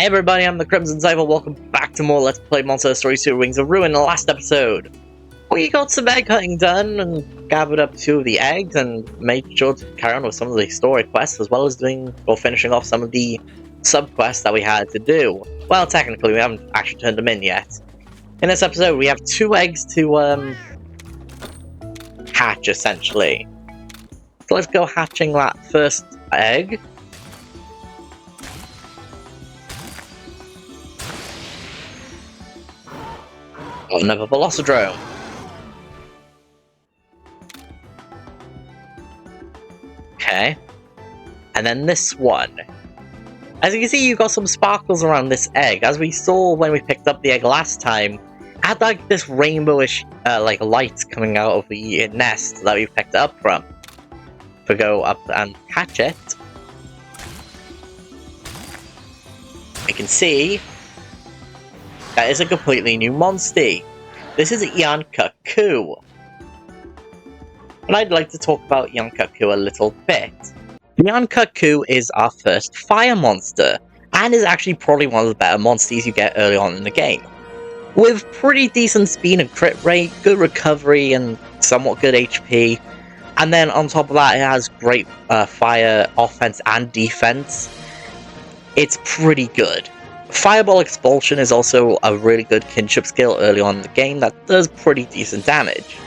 Hey everybody, I'm the Crimson Cypher. Welcome back to more Let's Play Monster Story 2 Rings of Ruin. In the last episode, we got some egg hunting done and gathered up 2 of the eggs and made sure to carry on with some of the story quests, as well as finishing off some of the sub-quests that we had to do. Well, technically, we haven't actually turned them in yet. In this episode, we have 2 eggs to hatch, essentially. So let's go hatching that first egg. Another Velocidrome. Okay. And then this one. As you can see, you got some sparkles around this egg. As we saw when we picked up the egg last time, it had like this rainbowish like light coming out of the nest that we picked it up from. If we go up and catch it, we can see that is a completely new monster. This is Yian Kut Ku. And I'd like to talk about Yian Kut Ku a little bit. Yian Kut Ku is our first fire monster, and is actually probably one of the better monsters you get early on in the game. With pretty decent speed and crit rate, good recovery, and somewhat good HP. And then on top of that, it has great fire offense and defense. It's pretty good. Fireball Expulsion is also a really good kinship skill early on in the game that does pretty decent damage.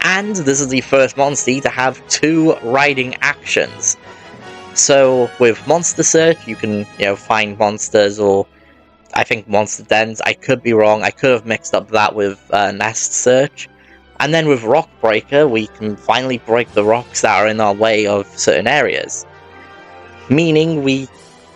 And this is the first monster to have 2 riding actions. So with Monster Search, you can find monsters, or I think Monster Dens. I could be wrong. I could have mixed up that with Nest Search. And then with Rock Breaker, we can finally break the rocks that are in our way of certain areas. Meaning we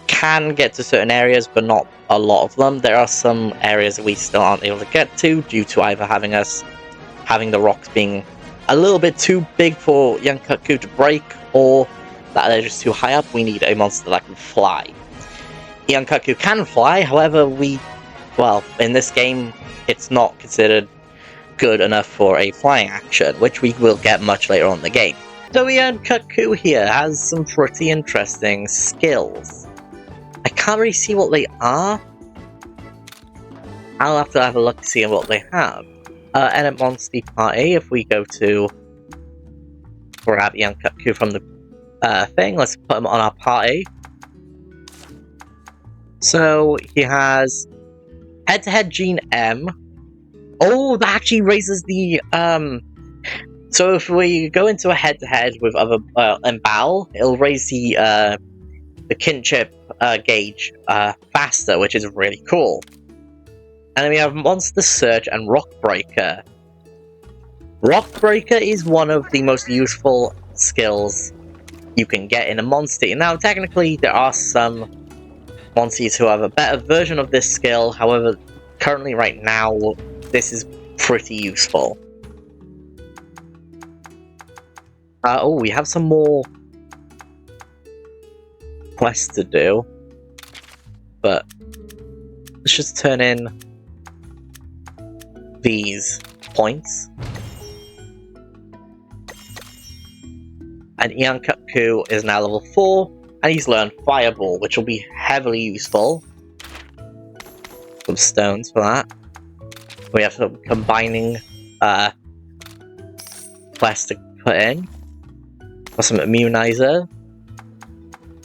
can get to certain areas, but not a lot of them. There are some areas that we still aren't able to get to due to either having the rocks being a little bit too big for Yian Kut Ku to break, or that they're just too high up. We need a monster that can fly. Yian Kut Ku can fly, however, in this game, it's not considered good enough for a flying action, which we will get much later on in the game. So Yian Kut Ku here has some pretty interesting skills. I can't really see what they are. I'll have to have a look to see what they have. Edit Monster Party, if we go to grab Yian Kut Ku from the thing, let's put him on our party. So he has head-to-head Gene M. Oh, that actually raises the so if we go into a head-to-head with other Embal, it'll raise the kinship gauge faster, which is really cool. And then we have Monster Search and Rock Breaker. Rock Breaker is one of the most useful skills you can get in a monster. Now, technically, there are some monsters who have a better version of this skill. However, currently, right now, this is pretty useful. Oh, we have some more quests to do, but let's just turn in these points. And Yian Kut Ku is now level 4, and he's learned Fireball, which will be heavily useful. Some stones for that. We have some combining quests to put in. For some immunizer.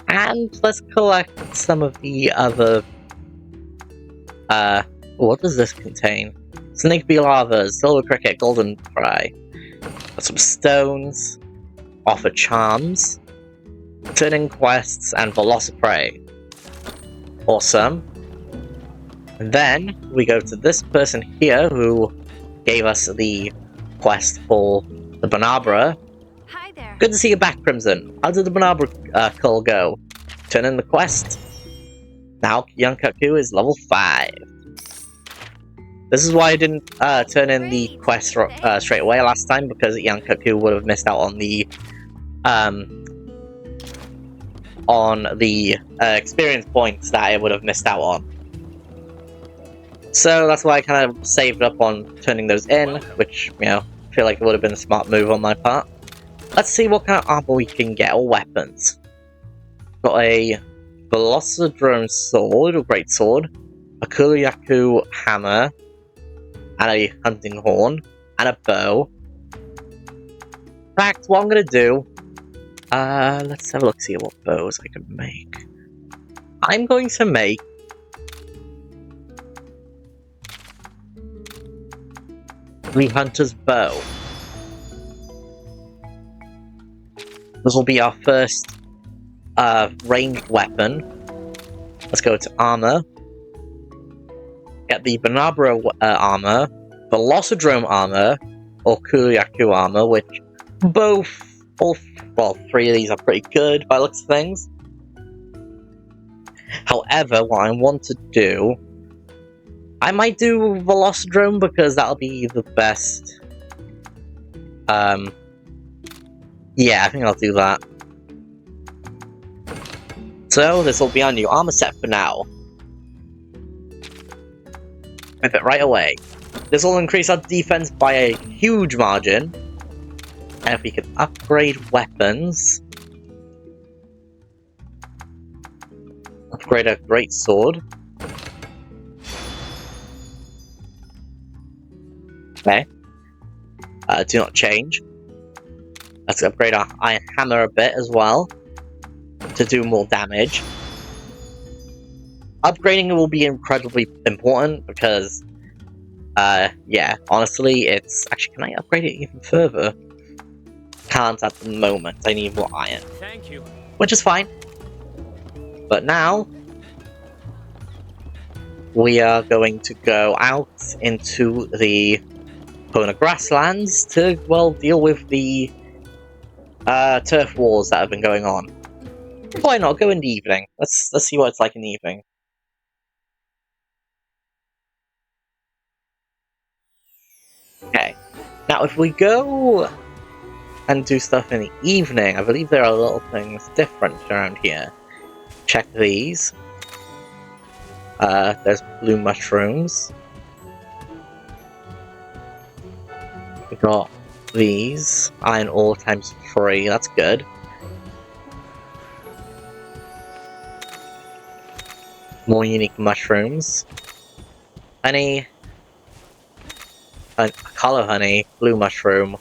And let's collect some of the other... what does this contain? Snake Bee Larvas, Silver Cricket, Golden Fry. Got some stones. Offer Charms. Turning Quests, and Velociprey. Awesome. And then, we go to this person here, who gave us the quest for the Banabra. Hi there. Good to see you back, Crimson. How did the Banabra call go? Turn in the quest. Now Yian Kut Ku is level 5. This is why I didn't turn in the quest straight away last time, because Yian Kut Ku would have missed out on the experience points that I would have missed out on. So that's why I kind of saved up on turning those in, which, I feel like it would have been a smart move on my part. Let's see what kind of armor we can get, or weapons. Got a Velocidrome sword, or great sword, a Kuryaku hammer, and a hunting horn, and a bow. In fact, what I'm gonna do, let's have a look, see what bows I can make. I'm going to make the hunter's bow. This will be our first ranged weapon. Let's go to armor. Get the Banabra armor, Velocidrome armor, or Kuryaku armor, which three of these are pretty good by the looks of things. However, what I want to do, I might do Velocidrome because that'll be the best. Yeah, I think I'll do that. So, this will be our new armor set for now. With it right away. This will increase our defense by a huge margin. And if we can upgrade weapons... Upgrade a great sword. Okay. Do not change. Let's upgrade our iron hammer a bit as well. To do more damage. Upgrading will be incredibly important because, yeah, honestly, it's... Actually, can I upgrade it even further? Can't at the moment. I need more iron. Thank you. Which is fine. But now, we are going to go out into the Kona grasslands to, well, deal with the turf wars that have been going on. Why not go in the evening? Let's see what it's like in the evening. Okay. Now, if we go and do stuff in the evening, I believe there are little things different around here. Check these. There's blue mushrooms. We got these. Iron ore times 3, that's good. More unique mushrooms. Honey. Color honey, blue mushroom.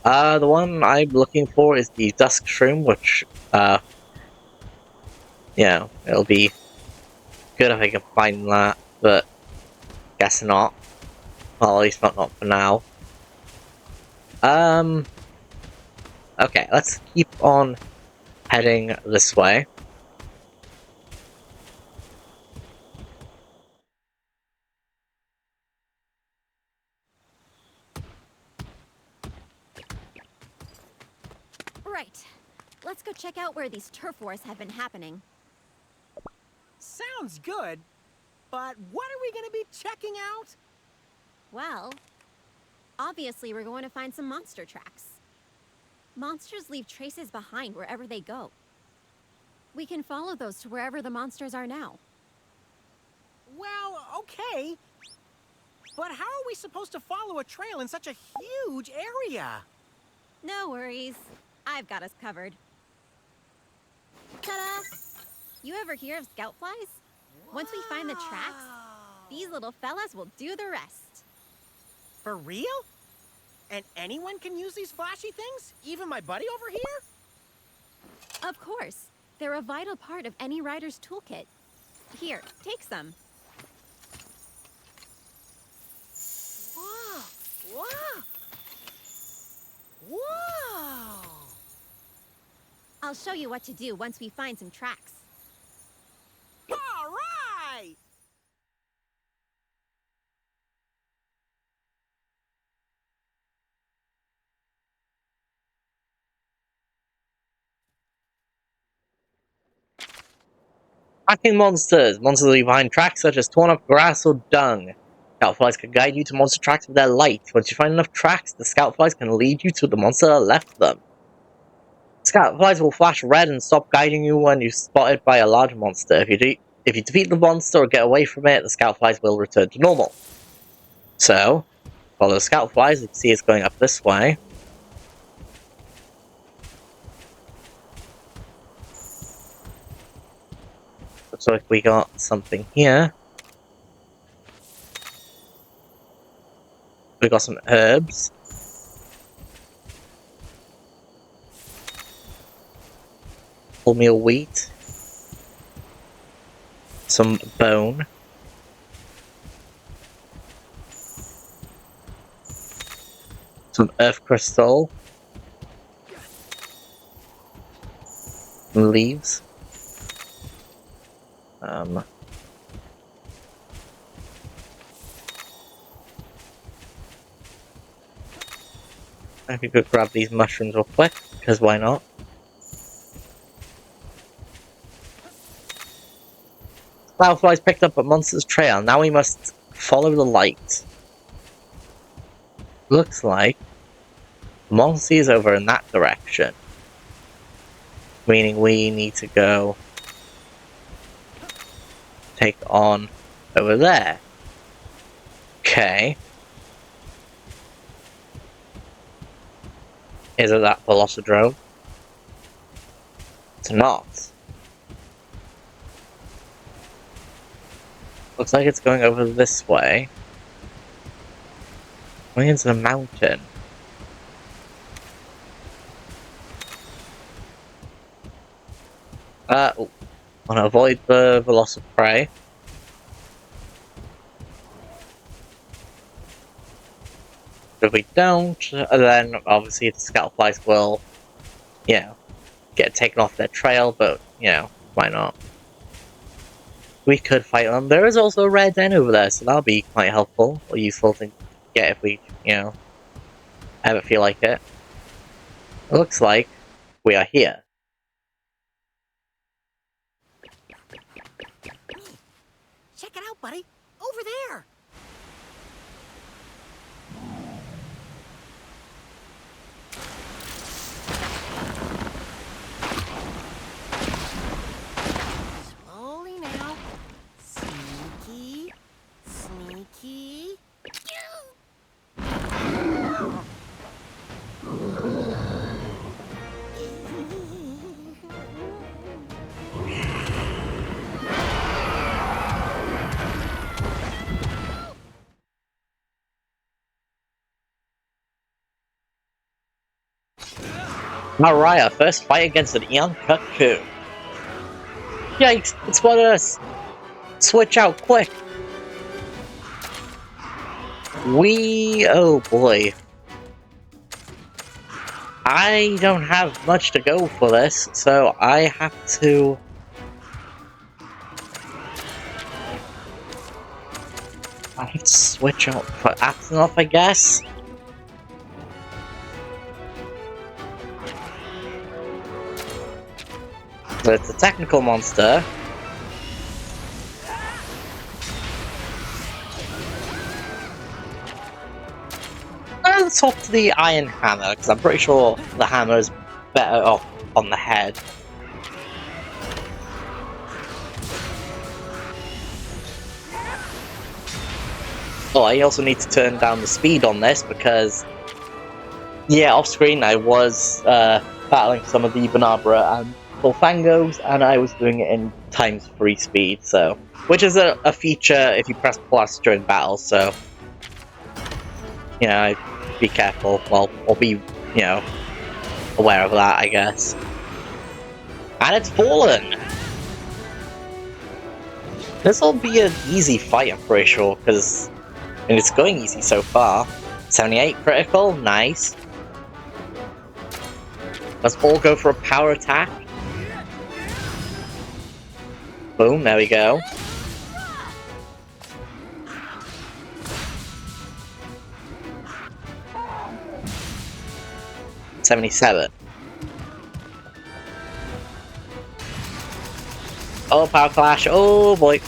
The one I'm looking for is the dusk shroom, which, yeah, it'll be good if I can find that, but guess not. Well, at least not for now. Okay, let's keep on heading this way. Right. Let's go check out where these turf wars have been happening. Sounds good, but what are we gonna be checking out? Well, obviously we're going to find some monster tracks. Monsters leave traces behind wherever they go. We can follow those to wherever the monsters are now. Well, okay. But how are we supposed to follow a trail in such a huge area? No worries. I've got us covered. Ta-da! You ever hear of scout flies? Once we find the tracks, these little fellas will do the rest. For real? And anyone can use these flashy things? Even my buddy over here? Of course. They're a vital part of any rider's toolkit. Here, take some. Whoa! Whoa! Whoa! I'll show you what to do once we find some tracks. All right! Tracking monsters. Monsters leave behind tracks such as torn up grass or dung. Scout flies can guide you to monster tracks with their light. Once you find enough tracks, the scout flies can lead you to the monster that left them. Scout flies will flash red and stop guiding you when you're spotted by a large monster. If you defeat the monster or get away from it, the scout flies will return to normal. So, follow the scout flies. You can see it's going up this way. Looks like we got something here. We got some herbs. Wholemeal wheat. Some bone. Some earth crystal. Some leaves. If you could grab these mushrooms real quick, because why not? Fireflies picked up a monster's trail. Now we must follow the light. Looks like the monster is over in that direction. Meaning we need to go take on over there. Okay. Is it that Velocidrome? It's not. Looks like it's going over this way. Going into the mountain. Wanna avoid the Velociprey. If we don't, then obviously the Scalflies will, you know, get taken off their trail, but, you know, why not? We could fight them. There is also a rare den over there, so that'll be quite helpful or useful to get if we, you know, ever feel like it. It looks like we are here. Check it out, buddy. Over there. Slowly now. Sneaky. Sneaky. Alright, our first fight against an Yian Kut Ku. Yikes, it's spotted us! Switch out, quick! Oh boy. I don't have much to go for this, so I have to... switch out for Athenoth, I guess? So it's a technical monster. Let's swap to the Iron Hammer, because I'm pretty sure the hammer is better off on the head. Oh, I also need to turn down the speed on this, because... yeah, off screen I was battling some of the Banabra and Fangos, and I was doing it in ×3 speed, so... which is a feature if you press plus during battle, so... you know, be careful, well, or be, you know, aware of that, I guess. And it's fallen! This'll be an easy fight, I'm pretty sure, because... and it's going easy so far. 78 critical, nice. Let's all go for a power attack. Boom, there we go. $77. Oh, power clash, oh boy.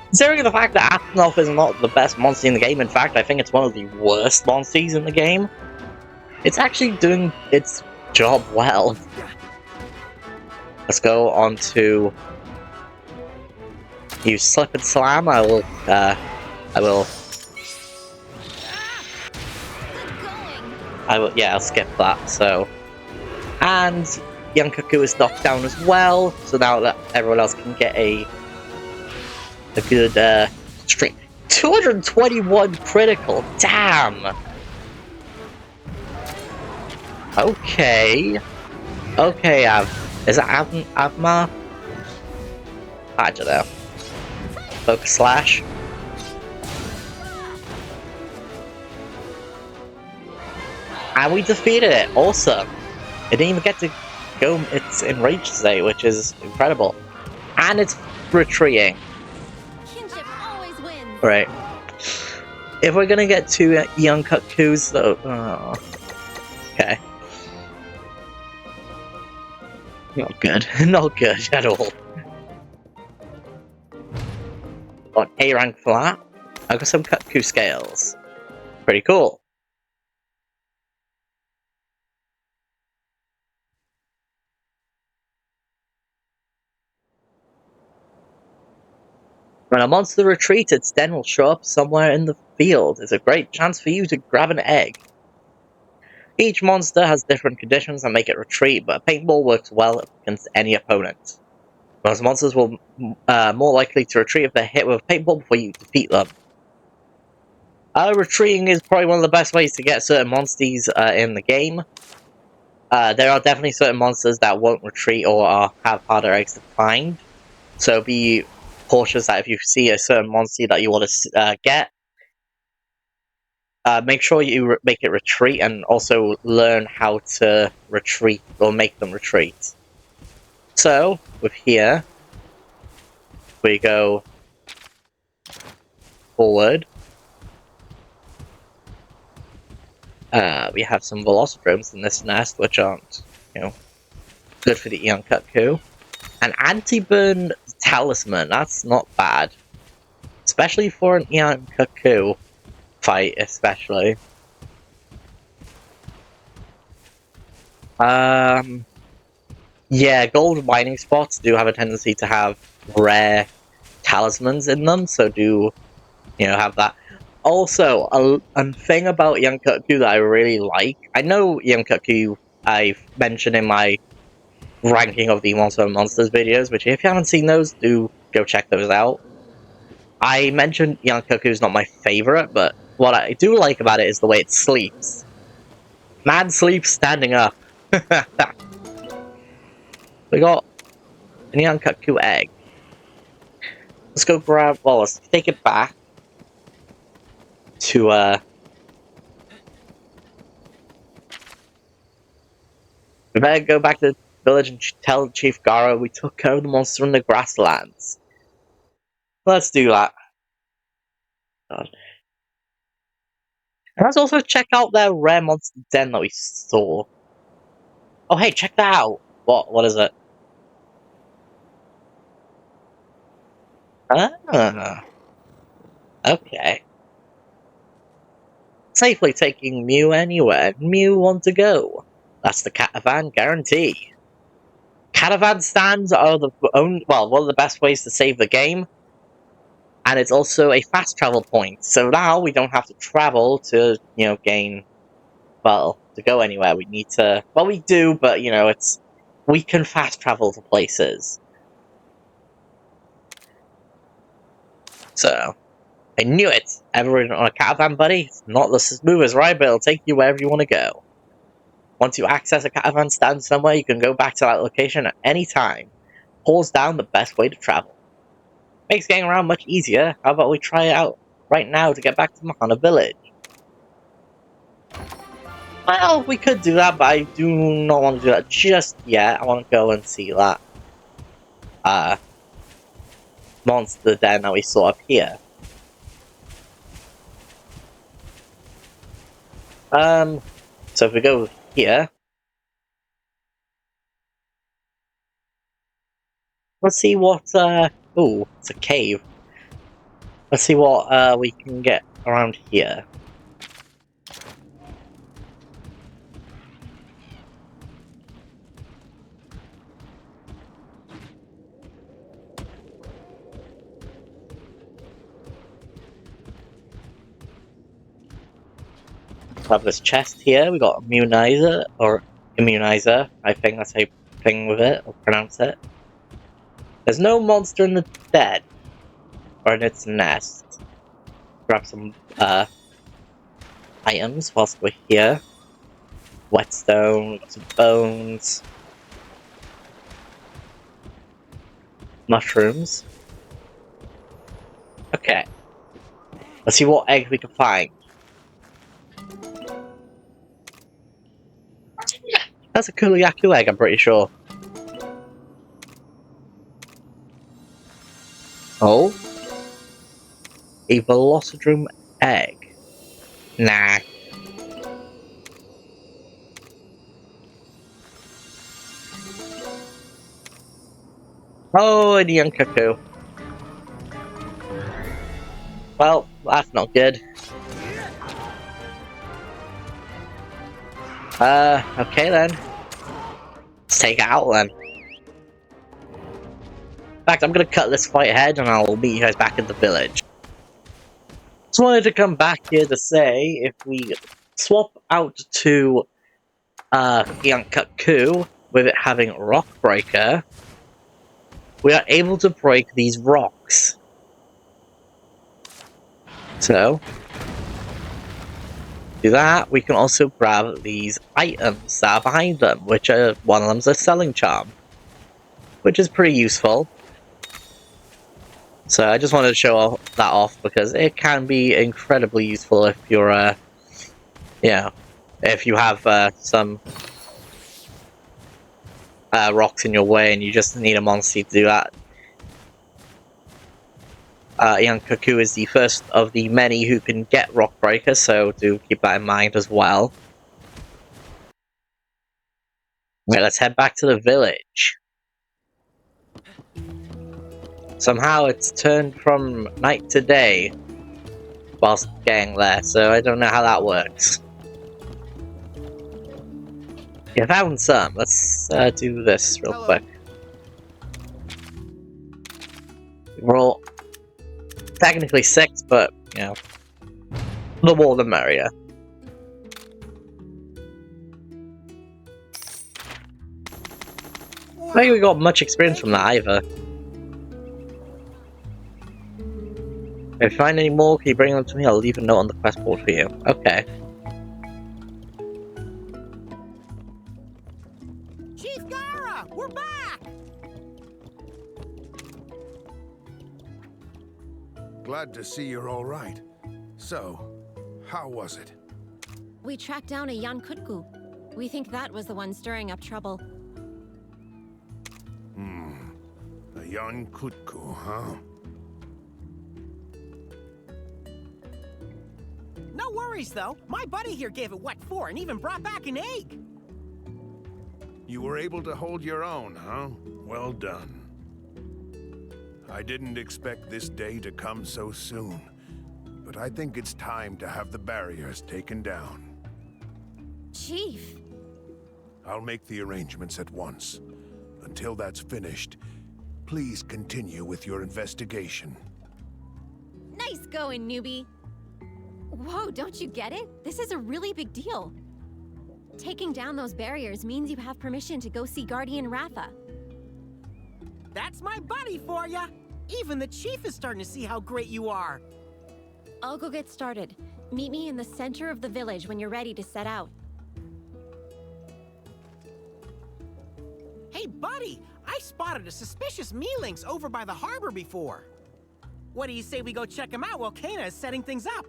Considering the fact that Athenoth is not the best monster in the game, in fact, I think it's one of the worst monsters in the game. It's actually doing its job well. Let's go on to use Slip and Slam. I will. I'll skip that. So, and Yian Kut Ku is knocked down as well. So now that everyone else can get a good streak. 221 critical. Damn. Okay. Okay, is it Avma? I don't know. Focus slash. And we defeated it. Awesome. It didn't even get to go its enraged state, which is incredible. And it's retreating. Kinship always wins. Right. If we're gonna get two Yian Kut Kus, though. Okay. Not good. Not good at all. On A rank for that. I've got some Kut Ku scales. Pretty cool. When a monster retreats, its den will show up somewhere in the field. It's a great chance for you to grab an egg. Each monster has different conditions that make it retreat, but a paintball works well against any opponent. Most monsters will more likely to retreat if they're hit with a paintball before you defeat them. Retreating is probably one of the best ways to get certain monsters in the game. There are definitely certain monsters that won't retreat or have harder eggs to find. So be cautious that if you see a certain monster that you want to get, make sure you make it retreat and also learn how to retreat or make them retreat. So, with here, we go forward. We have some Velocidromes in this nest, which aren't, good for the Yian Kut Ku. An anti-burn talisman, that's not bad. Especially for an Yian Kut Ku fight, especially. Yeah, gold mining spots do have a tendency to have rare talismans in them, so do, have that. Also, a thing about Yian Kut Ku that I really like, I know Yian Kut Ku I've mentioned in my ranking of the Monsters videos, which if you haven't seen those, do go check those out. I mentioned Yian Kut Ku is not my favorite, but what I do like about it is the way it sleeps. Man sleeps standing up. We got an Yian Kut Ku egg. Let's go grab, well, let's take it back to, we better go back to the village and tell Chief Garo we took care of the monster in the grasslands. Let's do that. God. And let's also check out their rare monster den that we saw. Oh, hey, check that out. What is it? Ah, okay. Safely taking Mew anywhere Mew want to go. That's the Catavan guarantee. Catavan stands are one of the best ways to save the game. And it's also a fast travel point. So now we don't have to travel to, gain, to go anywhere. We need to, we do, but, we can fast travel to places. So, I knew it! Everyone on a caravan, buddy? It's not the smoothest ride, but it'll take you wherever you want to go. Once you access a caravan stand somewhere, you can go back to that location at any time. Pulls down the best way to travel. Makes getting around much easier. How about we try it out right now to get back to Mahana Village? Well, we could do that, but I do not want to do that just yet. I want to go and see that monster den that we saw up here. So if we go here, let's see what, ooh, it's a cave. Let's see what, we can get around here. have this chest here. We got immunizer, or immunizer. I think that's how you thing with it, or pronounce it. There's no monster in the den, or in its nest. Grab some items whilst we're here. Whetstone, some bones, mushrooms. Okay, let's see what egg we can find. That's a Kuliaku egg, I'm pretty sure. Oh? A Velocidrome egg. Nah. Oh, and Yian Kut Ku. Well, that's not good. Okay then. Let's take it out then. In fact, I'm gonna cut this fight ahead and I'll meet you guys back in the village. Just wanted to come back here to say, if we swap out to Yian Kut Ku, with it having Rock Breaker, we are able to break these rocks. So, do that, we can also grab these items that are behind them, which are, one of them's a selling charm, which is pretty useful. So I just wanted to show that off because it can be incredibly useful if you're, if you have some rocks in your way and you just need a monster to do that. Yian Kut Ku is the first of the many who can get Rock Breaker, so do keep that in mind as well. Right, let's head back to the village. Somehow it's turned from night to day whilst getting there, so I don't know how that works. Yeah, found some. Let's do this real quick. We're all technically 6, but, you know, the more the merrier. I think we got much experience from that either. If you find any more, can you bring them to me? I'll leave a note on the quest board for you. Okay. Chief Gara, we're back! Glad to see you're all right. So, how was it? We tracked down a Yian Kut Ku. We think that was the one stirring up trouble. A Yian Kut Ku, huh? No worries, though. My buddy here gave it what for and even brought back an egg. You were able to hold your own, huh? Well done. I didn't expect this day to come so soon, but I think it's time to have the barriers taken down. Chief! I'll make the arrangements at once. Until that's finished, please continue with your investigation. Nice going, newbie! Whoa, don't you get it? This is a really big deal. Taking down those barriers means you have permission to go see Guardian Ratha. That's my buddy for ya! Even the chief is starting to see how great you are. I'll go get started. Meet me in the center of the village when you're ready to set out. Hey, buddy! I spotted a suspicious mealings over by the harbor before. What do you say we go check him out while Kana is setting things up?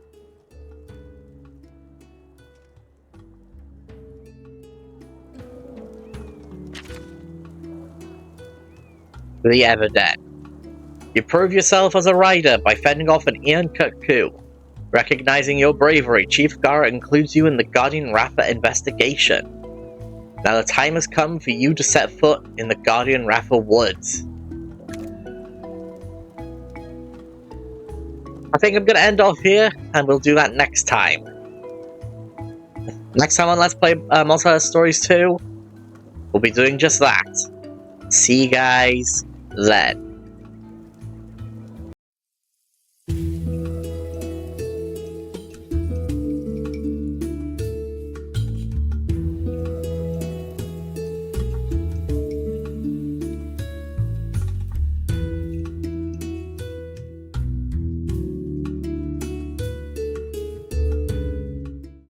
The Everdead. You prove yourself as a rider by fending off an Yian Kut Ku. Recognizing your bravery, Chief Gara includes you in the Guardian Ratha investigation. Now the time has come for you to set foot in the Guardian Ratha woods. I think I'm gonna end off here, and we'll do that next time. Next time on Let's Play Monster Hunter Stories 2, we'll be doing just that. See you guys then.